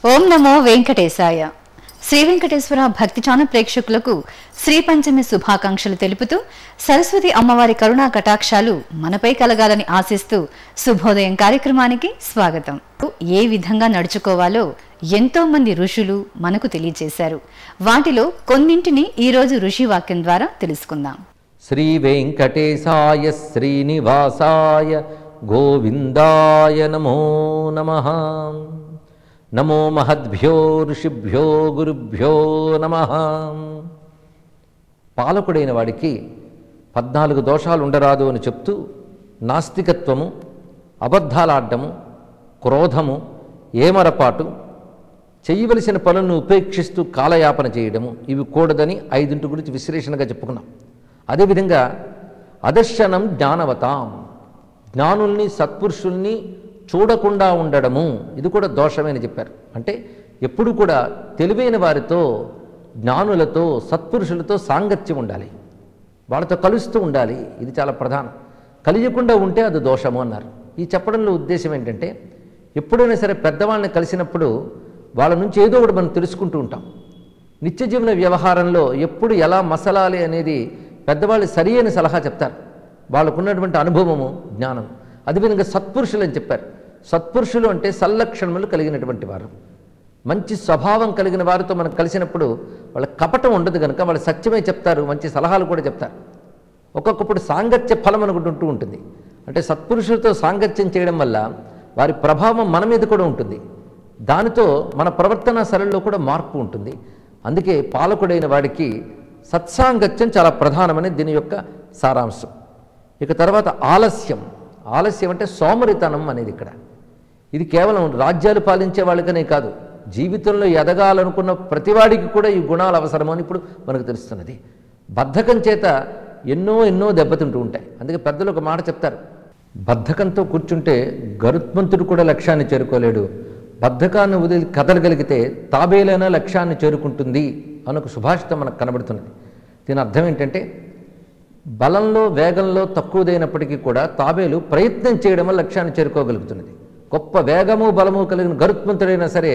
ఓం నమో వెంకటేశాయ. శ్రీ వెంకటేశ్వర భక్తి ఛానల్ ప్రేక్షకులకు శ్రీ పంచమి శుభాకాంక్షలు తెలుపుతూ సరస్వతి అమ్మవారి కరుణా కటాక్షాలు మనపై కలగాలని ఆశిస్తూ శుభోదయం కార్యక్రమానికి స్వాగతం. ఏ విధంగా నడుచుకోవాలో ఎంతో మంది ఋషులు మనకు తెలియజేశారు. వాటిలో కొన్నింటిని ఈ రోజు ఋషి వాక్యం ద్వారా తెలుసుకుందాం. శ్రీ వెంకటేశాయ శ్రీనివాసాయ గోవిందాయ నమో నమః. నమో మహద్భ్యో ఋషిభ్యో గురుభ్యో నమః. పాలకుడైన వాడికి 14 దోషాలు ఉండరాదు అని చెప్తూ నాస్తికత్వము, అబద్ధాలాడ్డము, క్రోధము, ఏమరపాటు, చేయవలసిన పనులను ఉపేక్షిస్తూ కాలయాపన చేయడము, ఇవి కూడదని 5 గురించి విశ్లేషణగా చెప్పుకున్నాం. అదేవిధంగా అదర్శనం జ్ఞానవతాం, జ్ఞానుల్ని సత్పురుషుల్ని చూడకుండా ఉండడము, ఇది కూడా దోషమే అని చెప్పారు. అంటే ఎప్పుడు కూడా తెలివైన వారితో, జ్ఞానులతో, సత్పురుషులతో సాంగత్యం ఉండాలి, వాళ్ళతో కలుస్తూ ఉండాలి. ఇది చాలా ప్రధానం. కలియకుండా ఉంటే అది దోషము అన్నారు. ఈ చెప్పడంలో ఉద్దేశం ఏంటంటే, ఎప్పుడైనా సరే పెద్దవాళ్ళని కలిసినప్పుడు వాళ్ళ నుంచి ఏదో ఒకటి మనం తెలుసుకుంటూ ఉంటాం. నిత్య జీవన వ్యవహారంలో ఎప్పుడు ఎలా మసలాలి అనేది పెద్దవాళ్ళు సరి అయిన సలహా చెప్తారు. వాళ్ళకున్నటువంటి అనుభవము, జ్ఞానం. అదేవిధంగా సత్పురుషులు అని చెప్పారు. సత్పురుషులు అంటే సల్లక్షణములు కలిగినటువంటి వారు, మంచి స్వభావం కలిగిన వారితో మనం కలిసినప్పుడు వాళ్ళ కపటం ఉండదు కనుక వాళ్ళు సత్యమే చెప్తారు, మంచి సలహాలు కూడా చెప్తారు. ఒక్కొక్కప్పుడు సాంగత్య ఫలం అనుకుంటూ ఉంటుంది. అంటే సత్పురుషులతో సాంగత్యం చేయడం వల్ల వారి ప్రభావం మన మీద కూడా ఉంటుంది. దానితో మన ప్రవర్తన సరళిలో కూడా మార్పు ఉంటుంది. అందుకే పాలకుడైన వాడికి సత్సాంగత్యం చాలా ప్రధానమని దీని యొక్క సారాంశం. ఇక తర్వాత ఆలస్యం. ఆలస్యం అంటే సోమరితనం అనేది ఇక్కడ. ఇది కేవలం రాజ్యాలు పాలించే వాళ్ళకనే కాదు, జీవితంలో ఎదగాలనుకున్న ప్రతివాడికి కూడా ఈ గుణాలు అవసరమో అని ఇప్పుడు మనకు తెలుస్తున్నది. బద్ధకం చేత ఎన్నో దెబ్బతింటూ ఉంటాయి. అందుకే పెద్దలు ఒక మాట చెప్తారు, బద్ధకంతో కూర్చుంటే గరుత్మంతుడు కూడా లక్ష్యాన్ని చేరుకోలేడు, బద్ధకాన్ని వదిలి కదలగలిగితే తాబేలైనా లక్ష్యాన్ని చేరుకుంటుంది అని ఒక సుభాషితం మనకు కనబడుతున్నది. దీని అర్థం ఏంటంటే, బలంలో వేగంలో తక్కువదైనప్పటికీ కూడా తాబేలు ప్రయత్నం చేయడం వల్ల లక్ష్యాన్ని చేరుకోగలుగుతున్నది. గొప్ప వేగము బలము కలిగిన గరుత్మంతుడైనా సరే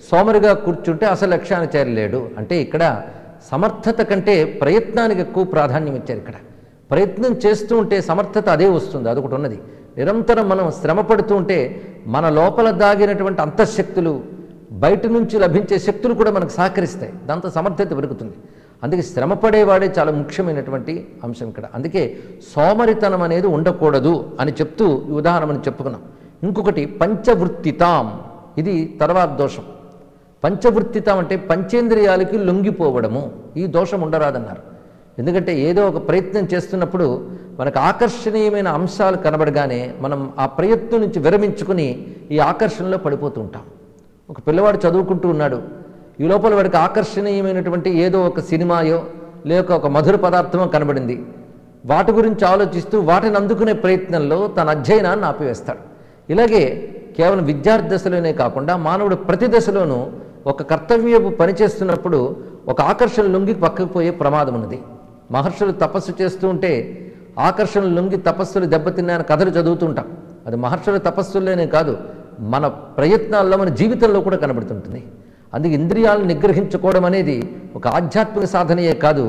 సోమరిగా కూర్చుంటే అసలు లక్ష్యాన్ని చేరలేడు. అంటే ఇక్కడ సమర్థత కంటే ప్రయత్నానికి ఎక్కువ ప్రాధాన్యం ఇచ్చారు. ఇక్కడ ప్రయత్నం చేస్తూ ఉంటే సమర్థత అదే వస్తుంది, అదొకటి ఉన్నది. నిరంతరం మనం శ్రమ పడుతూ ఉంటే మన లోపల దాగినటువంటి అంతఃశక్తులు, బయట నుంచి లభించే శక్తులు కూడా మనకు సహకరిస్తాయి, దాంతో సమర్థత పెరుగుతుంది. అందుకే శ్రమపడేవాడే చాలా ముఖ్యమైనటువంటి అంశం ఇక్కడ. అందుకే సోమరితనం అనేది ఉండకూడదు అని చెప్తూ ఈ ఉదాహరణ మనం చెప్పుకున్నాం. ఇంకొకటి పంచవృత్తితాం, ఇది తర్వాత దోషం. పంచవృత్తితాం అంటే పంచేంద్రియాలకి లొంగిపోవడము, ఈ దోషం ఉండరాదన్నారు. ఎందుకంటే ఏదో ఒక ప్రయత్నం చేస్తున్నప్పుడు మనకు ఆకర్షణీయమైన అంశాలు కనబడగానే మనం ఆ ప్రయత్నం నుంచి విరమించుకుని ఈ ఆకర్షణలో పడిపోతూ ఉంటాం. ఒక పిల్లవాడు చదువుకుంటూ ఉన్నాడు, ఈ లోపల వాడికి ఆకర్షణీయమైనటువంటి ఏదో ఒక సినిమాయో లేక ఒక మధుర పదార్థమో కనబడింది. వాటి గురించి ఆలోచిస్తూ వాటిని అందుకునే ప్రయత్నంలో తన అధ్యయనాన్ని ఆపివేస్తాడు. ఇలాగే కేవలం విద్యార్థి దశలోనే కాకుండా మానవుడు ప్రతి దశలోనూ ఒక కర్తవ్యపు పనిచేస్తున్నప్పుడు ఒక ఆకర్షణ లొంగి పక్కకు పోయే ప్రమాదం ఉన్నది. మహర్షులు తపస్సు చేస్తూ ఉంటే ఆకర్షణ లొంగి తపస్సులు దెబ్బతిన్నాయని కథలు చదువుతుంటాం. అది మహర్షుల తపస్సుల్లోనే కాదు, మన ప్రయత్నాల్లో, మన జీవితంలో కూడా కనబడుతుంటుంది. అందుకే ఇంద్రియాలను నిగ్రహించుకోవడం అనేది ఒక ఆధ్యాత్మిక సాధనయే కాదు,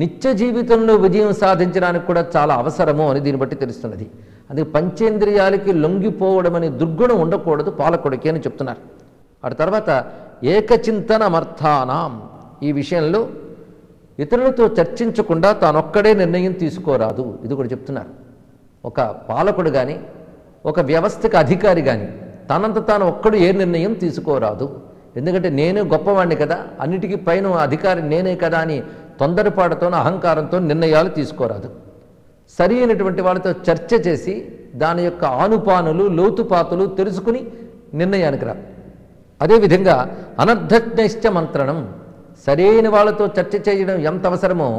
నిత్య జీవితంలో విజయం సాధించడానికి కూడా చాలా అవసరము అని దీన్ని బట్టి తెలుస్తున్నది. అందుకే పంచేంద్రియాలకి లొంగిపోవడం అనే దుర్గుణం ఉండకూడదు పాలకుడికి అని చెప్తున్నారు. ఆ తర్వాత ఏకచింతనమర్థానాం, ఈ విషయంలో ఇతరులతో చర్చించకుండా తానొక్కడే నిర్ణయం తీసుకోరాదు, ఇది కూడా చెప్తున్నారు. ఒక పాలకుడు కానీ ఒక వ్యవస్థకు అధికారి కానీ తనంత తాను ఒక్కడు ఏ నిర్ణయం తీసుకోరాదు. ఎందుకంటే నేనే గొప్పవాణ్ణి కదా, అన్నిటికీ పైన అధికారి నేనే కదా అని తొందరపాటుతో, అహంకారంతో నిర్ణయాలు తీసుకోరాదు. సరి అయినటువంటి వాళ్ళతో చర్చ చేసి దాని యొక్క ఆనుపానులు, లోతుపాతులు తెలుసుకుని నిర్ణయానికి రా. అదేవిధంగా అనర్థజ్ఞశ్చ మంత్రణం, సరైన వాళ్ళతో చర్చ చేయడం ఎంత అవసరమో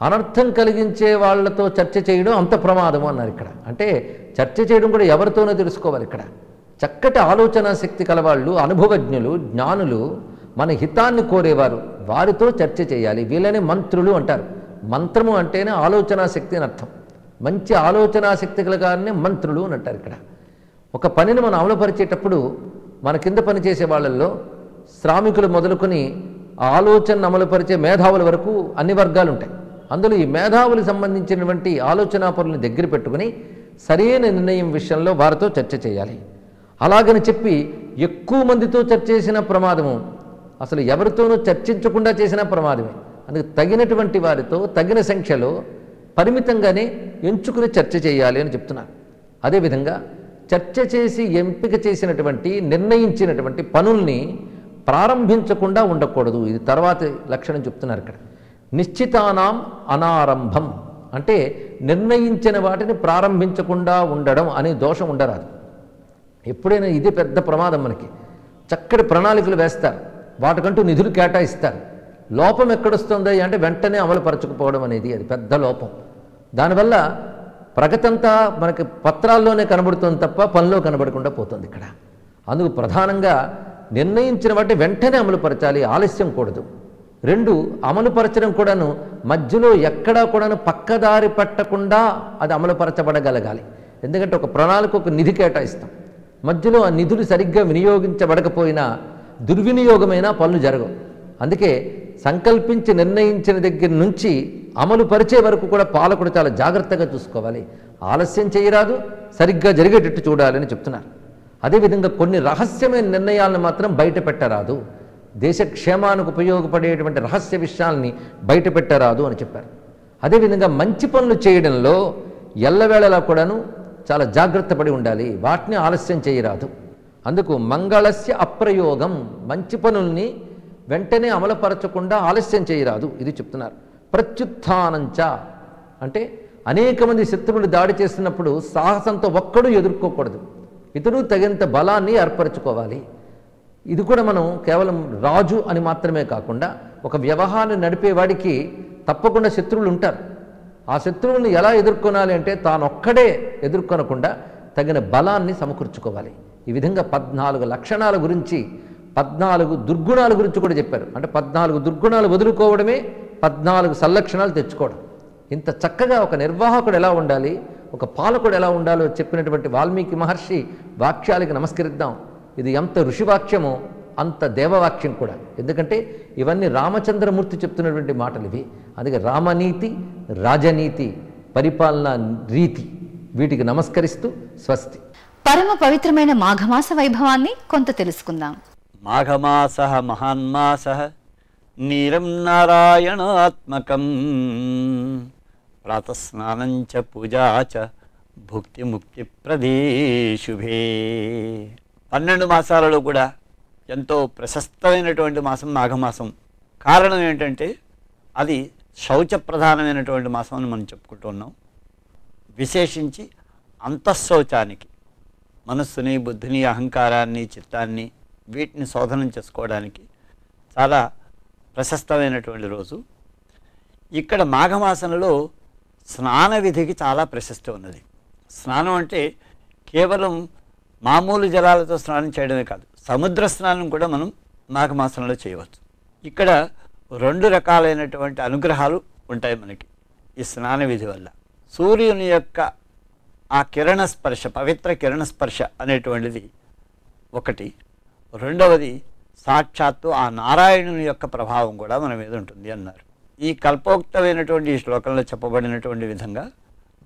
అనర్థం కలిగించే వాళ్ళతో చర్చ చేయడం అంత ప్రమాదము అన్నారు ఇక్కడ. అంటే చర్చ చేయడం కూడా ఎవరితోనో తెలుసుకోవాలి. ఇక్కడ చక్కటి ఆలోచన శక్తి కలవాళ్ళు, అనుభవజ్ఞులు, జ్ఞానులు, మన హితాన్ని కోరేవారు, వారితో చర్చ చేయాలి. వీళ్ళని మంత్రులు అంటారు. మంత్రము అంటేనే ఆలోచనా శక్తి అని అర్థం. మంచి ఆలోచనా శక్తి కలగానే మంత్రులు అని అంటారు. ఇక్కడ ఒక పనిని మనం అమలుపరిచేటప్పుడు మన కింద పనిచేసే వాళ్ళల్లో శ్రామికులు మొదలుకొని ఆలోచన అమలుపరిచే మేధావుల వరకు అన్ని వర్గాలు ఉంటాయి. అందులో ఈ మేధావులకు సంబంధించినటువంటి ఆలోచనా పరులను దగ్గర పెట్టుకుని సరైన నిర్ణయం విషయంలో వారితో చర్చ చేయాలి. అలాగని చెప్పి ఎక్కువ మందితో చర్చ చేసిన ప్రమాదము, అసలు ఎవరితోనూ చర్చించకుండా చేసిన ప్రమాదమే. అందుకు తగినటువంటి వారితో తగిన సంఖ్యలో పరిమితంగానే ఎంచుకుని చర్చ చేయాలి అని చెప్తున్నారు. అదేవిధంగా చర్చ చేసి ఎంపిక చేసినటువంటి నిర్ణయించినటువంటి పనుల్ని ప్రారంభించకుండా ఉండకూడదు. ఇది తర్వాతి లక్షణం చెప్తున్నారు ఇక్కడ. నిశ్చితానాం అనారంభం అంటే నిర్ణయించిన వాటిని ప్రారంభించకుండా ఉండడం అనే దోషం ఉండరాదు. ఎప్పుడైనా ఇది పెద్ద ప్రమాదం. మనకి చక్కటి ప్రణాళికలు వేస్తారు, వాటికంటూ నిధులు కేటాయిస్తారు. లోపం ఎక్కడొస్తుంది అంటే వెంటనే అమలుపరచకపోవడం అనేది అది పెద్ద లోపం. దానివల్ల ప్రగతంతా మనకి పత్రాల్లోనే కనబడుతుంది తప్ప పనిలో కనబడకుండా పోతుంది ఇక్కడ. అందుకు ప్రధానంగా నిర్ణయించిన వాటిని వెంటనే అమలుపరచాలి, ఆలస్యం కూడదు. 2, అమలుపరచడం కూడాను మధ్యలో ఎక్కడా కూడాను పక్కదారి పట్టకుండా అది అమలుపరచబడగలగాలి. ఎందుకంటే ఒక ప్రణాళిక ఒక నిధి కేటాయిస్తాం, మధ్యలో ఆ నిధులు సరిగ్గా వినియోగించబడకపోయినా దుర్వినియోగమైన పనులు జరగవు. అందుకే సంకల్పించి నిర్ణయించిన దగ్గర నుంచి అమలు పరిచే వరకు కూడా పాలకుడు చాలా జాగ్రత్తగా చూసుకోవాలి. ఆలస్యం చేయరాదు, సరిగ్గా జరిగేటట్టు చూడాలని చెప్తున్నారు. అదేవిధంగా కొన్ని రహస్యమైన నిర్ణయాలను మాత్రం బయట పెట్టరాదు. దేశ క్షేమానికి ఉపయోగపడేటువంటి రహస్య విషయాల్ని బయట పెట్టరాదు అని చెప్పారు. అదేవిధంగా మంచి పనులు చేయడంలో ఎల్లవేళలా కూడాను చాలా జాగ్రత్త పడి ఉండాలి, వాటిని ఆలస్యం చేయరాదు. అందుకు మంగళస్య అప్రయోగం, మంచి పనుల్ని వెంటనే అమలుపరచకుండా ఆలస్యం చేయరాదు, ఇది చెప్తున్నారు. ప్రత్యుత్థానంచ అంటే అనేక మంది శత్రువులు దాడి చేస్తున్నప్పుడు సాహసంతో ఒక్కడూ ఎదుర్కోకూడదు, ఇతడు తగినంత బలాన్ని ఏర్పరచుకోవాలి. ఇది కూడా మనం కేవలం రాజు అని మాత్రమే కాకుండా ఒక వ్యవహారాన్ని నడిపేవాడికి తప్పకుండా శత్రువులు ఉంటారు. ఆ శత్రువులను ఎలా ఎదుర్కొనాలి అంటే తానొక్కడే ఎదుర్కొనకుండా తగిన బలాన్ని సమకూర్చుకోవాలి. ఈ విధంగా 14 లక్షణాల గురించి 14 దుర్గుణాల గురించి కూడా చెప్పారు. అంటే 14 దుర్గుణాలు వదులుకోవడమే 14 సల్లక్షణాలు తెచ్చుకోవడం. ఇంత చక్కగా ఒక నిర్వాహకుడు ఎలా ఉండాలి, ఒక పాలకుడు ఎలా ఉండాలో చెప్పినటువంటి వాల్మీకి మహర్షి వాక్యాలకి నమస్కరిద్దాం. ఇది ఎంత ఋషివాక్యమో అంత దేవవాక్యం కూడా. ఎందుకంటే ఇవన్నీ రామచంద్రమూర్తి చెప్తున్నటువంటి మాటలు ఇవి. అందుకే రామనీతి, రాజనీతి, పరిపాలనా రీతి, వీటికి నమస్కరిస్తూ స్వస్తి. పరమ పవిత్రమైన మాఘమాస వైభవాన్ని కొంత తెలుసుకుందాం. మాఘమాస మహాన్మాస నీరం నారాయణాత్మకం ప్రాతస్నానం చ పూజా చ భుక్తి ముక్తి ప్రదే శుభే. 12 మాసాలలో కూడా ఎంతో ప్రశస్తమైనటువంటి మాసం మాఘమాసం. కారణం ఏంటంటే అది శౌచ ప్రధానమైనటువంటి మాసం అని మనం చెప్పుకుంటూ ఉన్నాం. విశేషించి అంతఃశౌచానికి, మనస్సుని, బుద్ధిని, అహంకారాన్ని, చిత్తాన్ని, వీటిని శోధనం చేసుకోవడానికి చాలా ప్రశస్తమైనటువంటి రోజు. ఇక్కడ మాఘమాసంలో స్నాన విధికి చాలా ప్రశస్తి ఉన్నది. స్నానం అంటే కేవలం మామూలు జలాలతో స్నానం చేయడమే కాదు, సముద్ర స్నానం కూడా మనం మాఘమాసంలో చేయవచ్చు. ఇక్కడ 2 రకాలైనటువంటి అనుగ్రహాలు ఉంటాయి మనకి ఈ స్నాన విధి వల్ల. సూర్యుని యొక్క ఆ కిరణ స్పర్శ, పవిత్ర కిరణ స్పర్శ అనేటువంటిది ఒకటి. రెండవది సాక్షాత్తు ఆ నారాయణుని యొక్క ప్రభావం కూడా మన మీద ఉంటుంది అన్నారు. ఈ కల్పోక్తమైనటువంటి ఈ శ్లోకంలో చెప్పబడినటువంటి విధంగా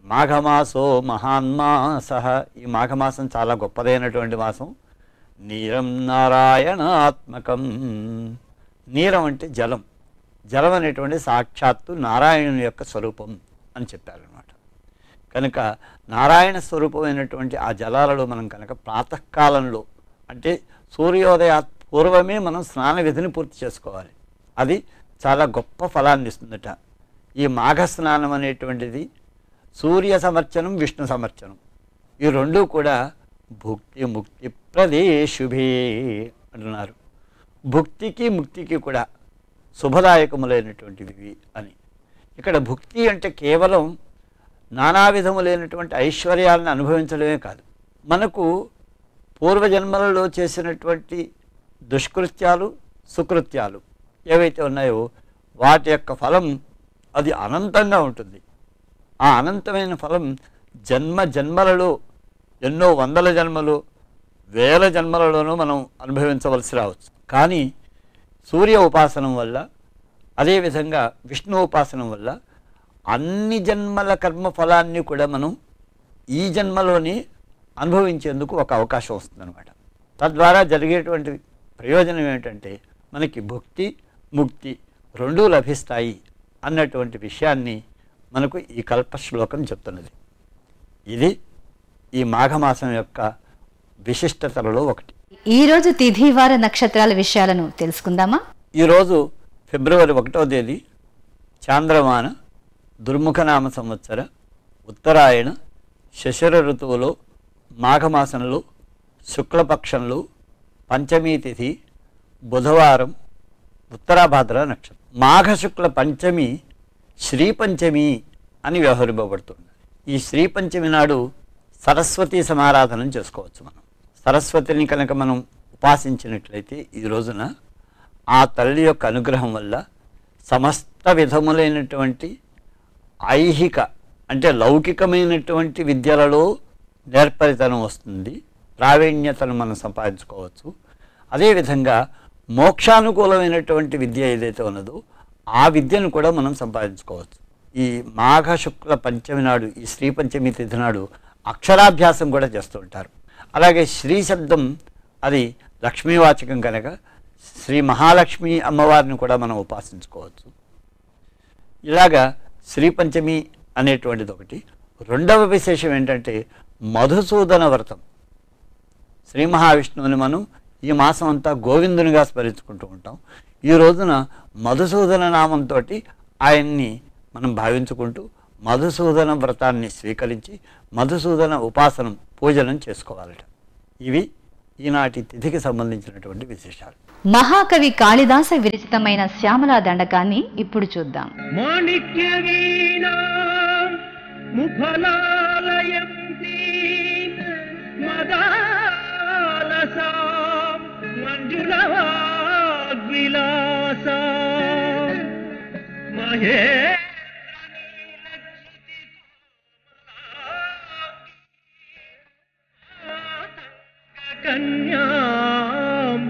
మాఘమాసో మహాన్మాస, ఈ మాఘమాసం చాలా గొప్పదైనటువంటి మాసం. నీరం నారాయణాత్మకం, నీరం అంటే జలం, జలం అనేటువంటి సాక్షాత్తు నారాయణుని యొక్క స్వరూపం అని చెప్పారనమాట. కనుక నారాయణ స్వరూపమైనటువంటి ఆ జలాలలో మనం కనుక ప్రాతకాలంలో అంటే సూర్యోదయ పూర్వమే మనం స్నాన విధిని పూర్తి చేసుకోవాలి. అది చాలా గొప్ప ఫలాన్ని ఇస్తుందట. ఈ మాఘ స్నానం అనేటువంటిది సూర్య సమర్చనం, విష్ణు సమర్చనం, ఈ 2 కూడా భుక్తి ముక్తి ప్రదే శుభే అంటున్నారు. భుక్తికి ముక్తికి కూడా శుభదాయకములైనటువంటివి అని. ఇక్కడ భుక్తి అంటే కేవలం నానా విధములైనటువంటి ఐశ్వర్యాలను అనుభవించడమే కాదు, మనకు పూర్వజన్మలలో చేసినటువంటి దుష్కృత్యాలు, సుకృత్యాలు ఏవైతే ఉన్నాయో వాటి యొక్క ఫలం అది అనంతంగా ఉంటుంది. ఆ అనంతమైన ఫలం జన్మ జన్మలలో, ఎన్నో వందల జన్మలు, వేల జన్మలలోనూ మనం అనుభవించవలసి రావచ్చు. కానీ సూర్య ఉపాసనం వల్ల, అదేవిధంగా విష్ణు ఉపాసనం వల్ల అన్ని జన్మల కర్మ ఫలాన్ని కూడా మనం ఈ జన్మలోని అనుభవించేందుకు ఒక అవకాశం వస్తుందన్నమాట. తద్వారా జరిగేటువంటి ప్రయోజనం ఏమిటంటే మనకి భుక్తి ముక్తి రెండూ లభిస్తాయి అన్నటువంటి విషయాన్ని మనకు ఈ కల్పశ్లోకం చెప్తున్నది. ఇది ఈ మాఘమాసం యొక్క విశిష్టతలలో ఒకటి. ఈరోజు తిథి వార నక్షత్రాల విషయాలను తెలుసుకుందామా? ఈరోజు ఫిబ్రవరి 1వ తేదీ చాంద్రమాన దుర్ముఖనామ సంవత్సర ఉత్తరాయణ శశిర ఋతువులో మాఘమాసంలో శుక్లపక్షంలో పంచమీ తిథి బుధవారం ఉత్తరాభాద్ర నక్షత్రం. మాఘశుక్ల పంచమి శ్రీపంచమి అని వ్యవహరింపబడుతుంది. ఈ శ్రీపంచమి నాడు సరస్వతీ సమారాధన చేసుకోవచ్చు. మనం సరస్వతిని కనుక మనం ఉపాసించినట్లయితే ఈ రోజున ఆ తల్లి యొక్క అనుగ్రహం వల్ల సమస్త విధములైనటువంటి ఐహిక అంటే లౌకికమైనటువంటి విద్యలలో నేర్పరితనం వస్తుంది, ప్రావీణ్యతను మనం సంపాదించుకోవచ్చు. అదేవిధంగా మోక్షానుకూలమైనటువంటి విద్య ఏదైతే ఉన్నదో ఆ విద్యను కూడా మనం సంపాదించుకోవచ్చు. ఈ మాఘ శుక్ల పంచమి నాడు, ఈ శ్రీ పంచమి తిథి నాడు అక్షరాభ్యాసం కూడా చేస్తూ ఉంటారు. అలాగే శ్రీ శబ్దం అది లక్ష్మీవాచకం కనుక శ్రీ మహాలక్ష్మి అమ్మవారిని కూడా మనం ఉపాసించుకోవచ్చు. ఇలాగా శ్రీ పంచమి అనేటువంటిది ఒకటి. రెండవ విశేషం ఏంటంటే మధుసూదన వ్రతం. శ్రీ మహావిష్ణువుని మనం ఈ మాసం అంతా గోవిందునిగా స్మరించుకుంటూ ఉంటాం. ఈ రోజున మధుసూదన నామంతో ఆయన్ని మనం భావించుకుంటూ మధుసూదన వ్రతాన్ని స్వీకరించి మధుసూదన ఉపాసనం పూజనం చేసుకోవాలట. ఇవి ఈనాటి తిథికి సంబంధించినటువంటి విశేషాలు. మహాకవి కాళిదాస విరచితమైన శ్యామలా దండకాన్ని ఇప్పుడు చూద్దాం. కన్యాం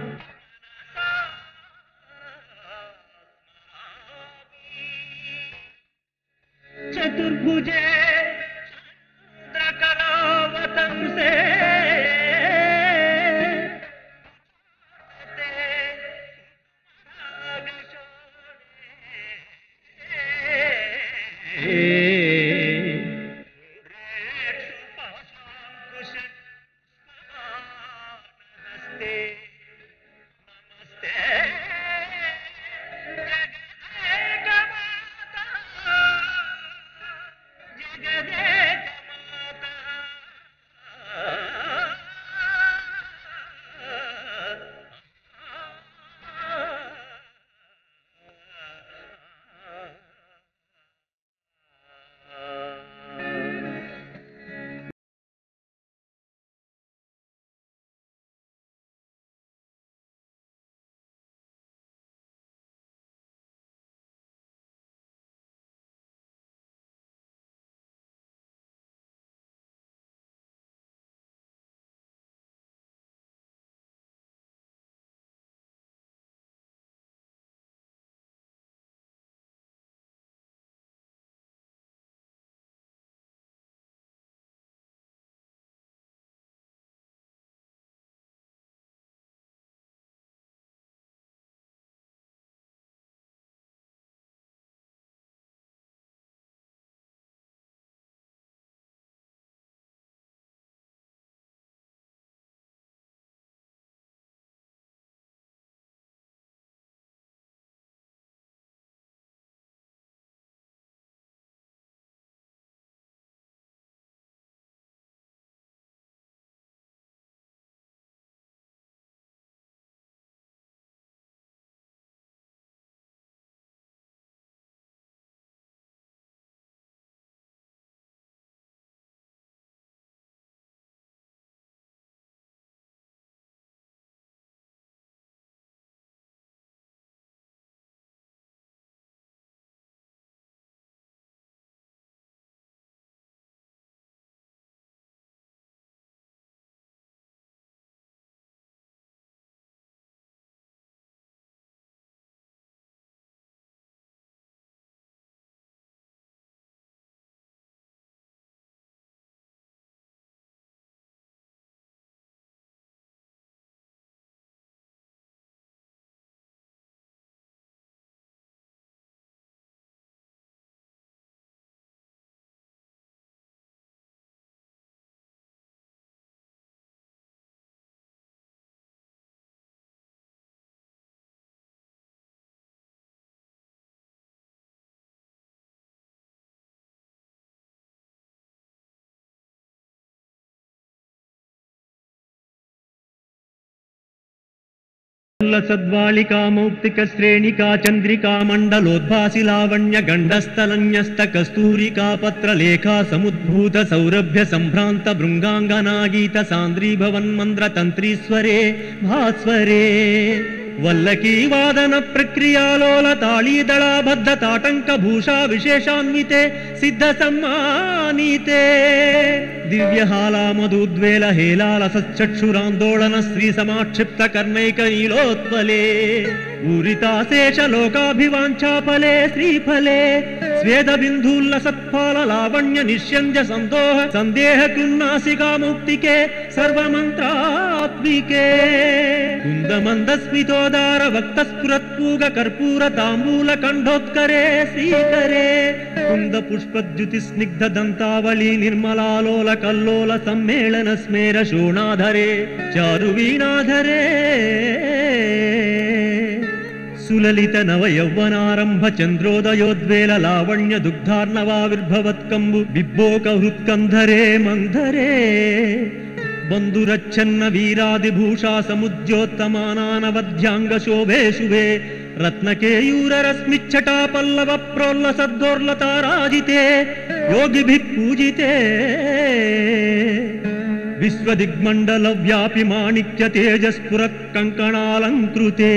చతుర్భుజే చంద్రకళావతంసే సద్వాళికా మౌక్తిక శ్రేణికా చంద్రికా మండలోద్భాసి లావణ్య గండస్థలన్యస్త కస్తూరికా పత్రలేఖా సముద్భూత సౌరభ్య సంభ్రాంత భృంగాంగనాగీత సాంద్రీభవన్మంద్ర తంత్రీస్వరే భాస్వరే వల్లకీ వాదన ప్రక్రియాలోల తాళీదళాబద్ధ తాటంక భూషా విశేషాన్వితే సిద్ధ సమ్మానితే దివ్యహాలా మధుద్వేల హేలాల సచ్చక్షురాందోళన శ్రీ సమాక్షిప్త కర్ణైక నీలోత్పలే ఊరితాశేష లోకాభివాంఛాఫలే శ్రీఫలే స్వేద బిందూల్ల సత్ఫాల లావణ్య నిశ్యంజ సందోహ సందేహ కృన్నాసికా ముక్తికే సర్వమంత్రాత్మికే కుందమందస్మితోదార వక్త స్ఫురత్పూగ కర్పూర తాంబూల కంఠోత్కరే శ్రీకరే కుంద పుష్పద్యుతి స్నిగ్ధ దంతావళి నిర్మలాలోల కల్లోల సమ్మేళన స్మేర శోణాధరే చారు వీణాధరే సులలిత నవ యౌవనారంభ చంద్రోదయోద్వేల లావణ్య దుగ్ధార్ణవావిర్భవత్కంబు బిబ్బోక హృత్కంధరే మంధరే బంధురచ్చన్న వీరాదిభూషా సముద్యోత్తమానానవధ్యాంగ శోభే శుభే రత్నకేయూర రశ్మిచ్చటా పల్లవ ప్రోల్ల సద్దోర్లతారాజితే యోగిభిః పూజితే విశ్వదిగ్మండల వ్యాపి మాణిక్య తేజస్ఫుర కంకణాలంకృతే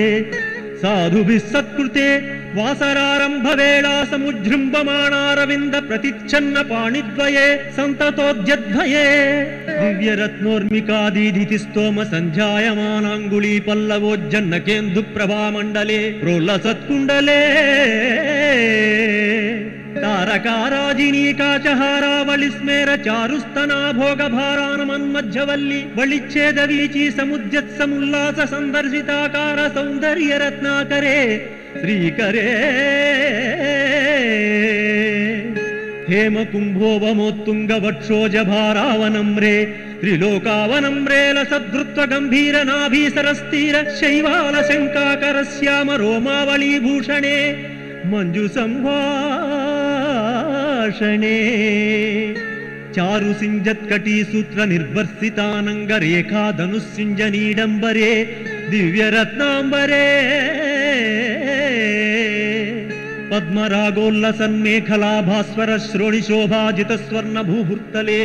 సాధుభిః సత్కృతే వాసరారంభ వేళా సముజృంభమాణారవింద ప్రతిచ్ఛన్న పాణిద్వయే సంతతోద్యద్వయే దివ్యరత్నోర్మికాదీధితి స్తోమ సంధ్యాయమానాంగుళీ పల్లవోజ్జన్న కేందు ప్రభామండలే ప్రోల్ల సత్కుండలే తారకారాజినీకాచహారావళి స్మేర చారుస్తనా భోగ భారానమన్మధ్యవల్లి వళిచ్ఛేద వీచీ సముద్యత్సముల్లాస సందర్శితాకార సౌందర్య రత్నాకరే శ్రీకరే హేమ కుంభోవమోత్తుంగ వక్షోజ భారావనమ్రే త్రిలోకావనమ్రేల సదృత్వ గంభీర నాభీసరస్థిర శైవాల శంకాకర శ్యామ రోమావళీ భూషణే మంజు సంభాషణే చారు సింజత్కటీ సూత్ర నిర్వర్సితానంగ రేఖా ధనుస్సింజ నీడంబరే దివ్యరత్నాంబరే పద్మరాగోల్ల సన్మేఖలా భాస్వర శ్రోణి శోభాజిత స్వర్ణ భూభుర్తలే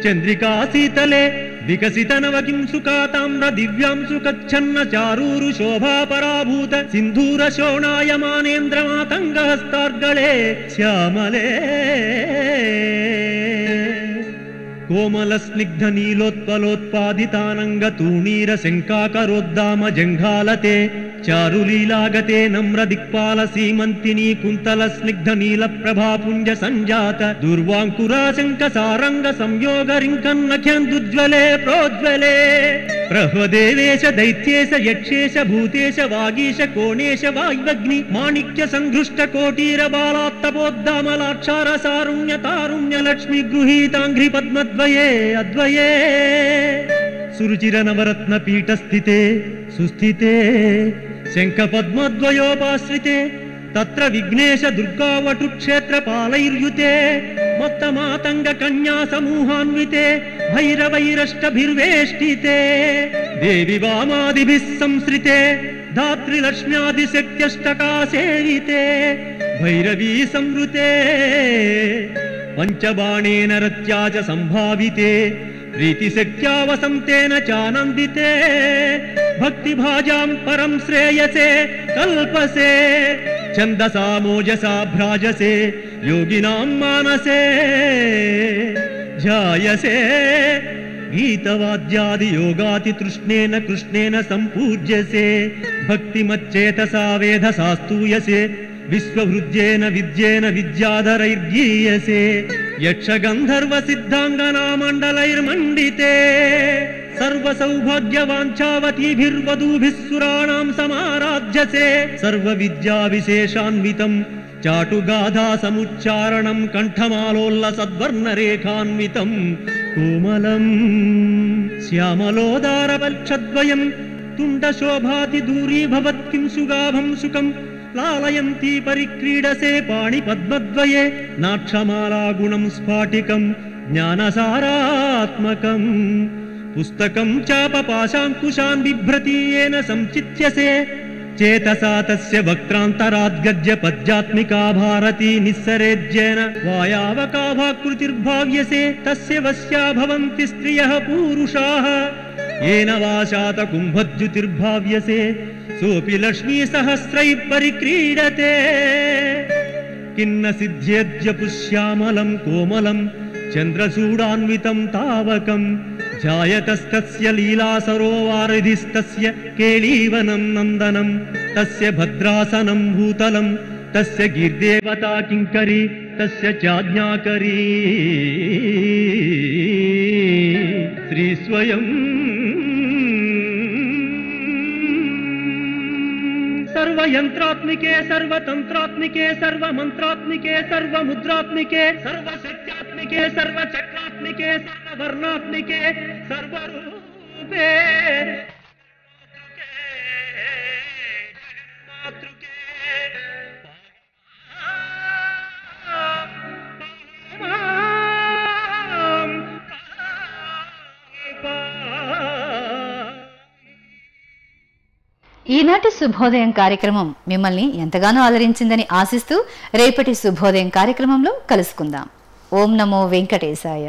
చంద్రికా శీతలే వికసిత నవకింసుకా తామ్ర దివ్యాంశు కచ్చన్న చారూరు శోభా పరాభూత సింధూర శోణాయమానేంద్ర మాతంగ హస్తార్గళే శ్యామలే కోమల స్నిగ్ధ నీలోత్పలోత్పాదితానంగ తూణీర శంకాకరోద్దామ జంఘాలతే చారులీలాగతే నమ్ర దిక్పాల సీమంతిని కుంతల స్నిగ్ధ నీల ప్రభాపుంజ సంజాత దుర్వాంకురా శంక సారంగ సంయోగ రింకన్నఖ్యందుజ్వలే ప్రోజ్వలే ప్రహ్వదేవేశ దైత్యేశ యక్షేశ భూతేశ వాగీశ కోణేశ వాగ్వగ్ని మాణిక్య సంఘృష్ట కోటీర బాలాత్తపోద్దామలాక్షార సారుణ్య తారుణ్య లక్ష్మి గృహీతాంఘ్రి పద్మద్వయే అద్వయే సురుచిర నవరత్న పీఠస్థితే సుస్థితే శంఖ పద్మద్వయోపాశ్రితే తత్ర విఘ్నేశ దుర్గావటు క్షేత్ర పాలైర్యుతే మొత్తమాతంగ కన్యా సమూహాన్వితే భైరవైరష్టభిర్వేష్టితే దేవి వామాదిభిః సంశ్రితే ధాత్రిలక్ష్మ్యాదిశక్త్యష్టకా సేవితే భైరవీ సంవృతే పంచబాణేన రత్యా చ సంభావితే ప్రీతిశక్త్యా వసంతేన చానందితే భక్తిభాజాం పరం శ్రేయసే కల్పసే ఛందసా మోజసా భ్రాజసే యోగినాం మానసే ధ్యాయసే గీతవాద్యాది యోగాతి తృష్ణేన కృష్ణేన సంపూజ్యసే భక్తిమచ్చేతసా వేధసా స్తూయసే విశ్వహృద్యేన విద్యేన విద్యాధరైర్గీయసే యక్షగంధర్వ సిద్ధాంగనామండలైర్మండితే సర్వ సౌభాగ్యవాంఛావతీభిర్వధూభిః సురాణాం సమారాధ్యసే సర్వ విద్యా విశేషాన్వితం చాటుగాధా సముచ్చారణం కంఠమాలోల్ల సద్వర్ణరేఖాన్వితం కోమలం శ్యామలోదారవల్క్షద్వయం తుండశోభాతి దూరీభవత్కిం సుగాభం సుఖం లాలయంతి పరిక్రీడసే పాణి పద్మద్వయే నాక్షమాలా గుణం స్ఫాటికం జ్ఞానసారాత్మకం పుస్తకం చాపపాశాంకుశాన్ బిభ్రతి ఏన సంచిత్యసే చేతసా తస్య వక్త్రాంతరాద్గద్య పద్యాత్మికా భారతీ నిస్సరేజ్యేన వాయావకాభాకృతిర్భావ్యసే తస్య వశ్యా భవంతి స్త్రియః పూరుషాః ఏన వాశాత కుంభద్యుతిర్భావ్యసే సోపి లక్ష్మీ సహస్రైః పరిక్రీడతే కిన్న సిద్ధ్యేద్య పుష్యామలం కోమలం చంద్రచూడాన్వితం తావకం జాయతస్తస్య లీలా సరోవారిధిస్తస్య కేళీవనం నందనం తస్య భద్రాసనం భూతలం తస్య గిర్దేవతా కింకరీ తస్య చాజ్ఞాకరీ శ్రీ స్వయం सर्वयंत्रात्मिके सर्वतंत्रात्मिके सर्वमंत्रात्मिके सर्वमुद्रात्मिके सर्वशक्त्यात्मिके सर्वचक्रात्मिके सर्ववर्णात्मिके सर्वरूपे ఈనాటి శుభోదయం కార్యక్రమం మిమ్మల్ని ఎంతగానో ఆదరించిందని ఆశిస్తూ రేపటి శుభోదయం కార్యక్రమంలో కలుసుకుందాం. ఓం నమో వెంకటేశాయ.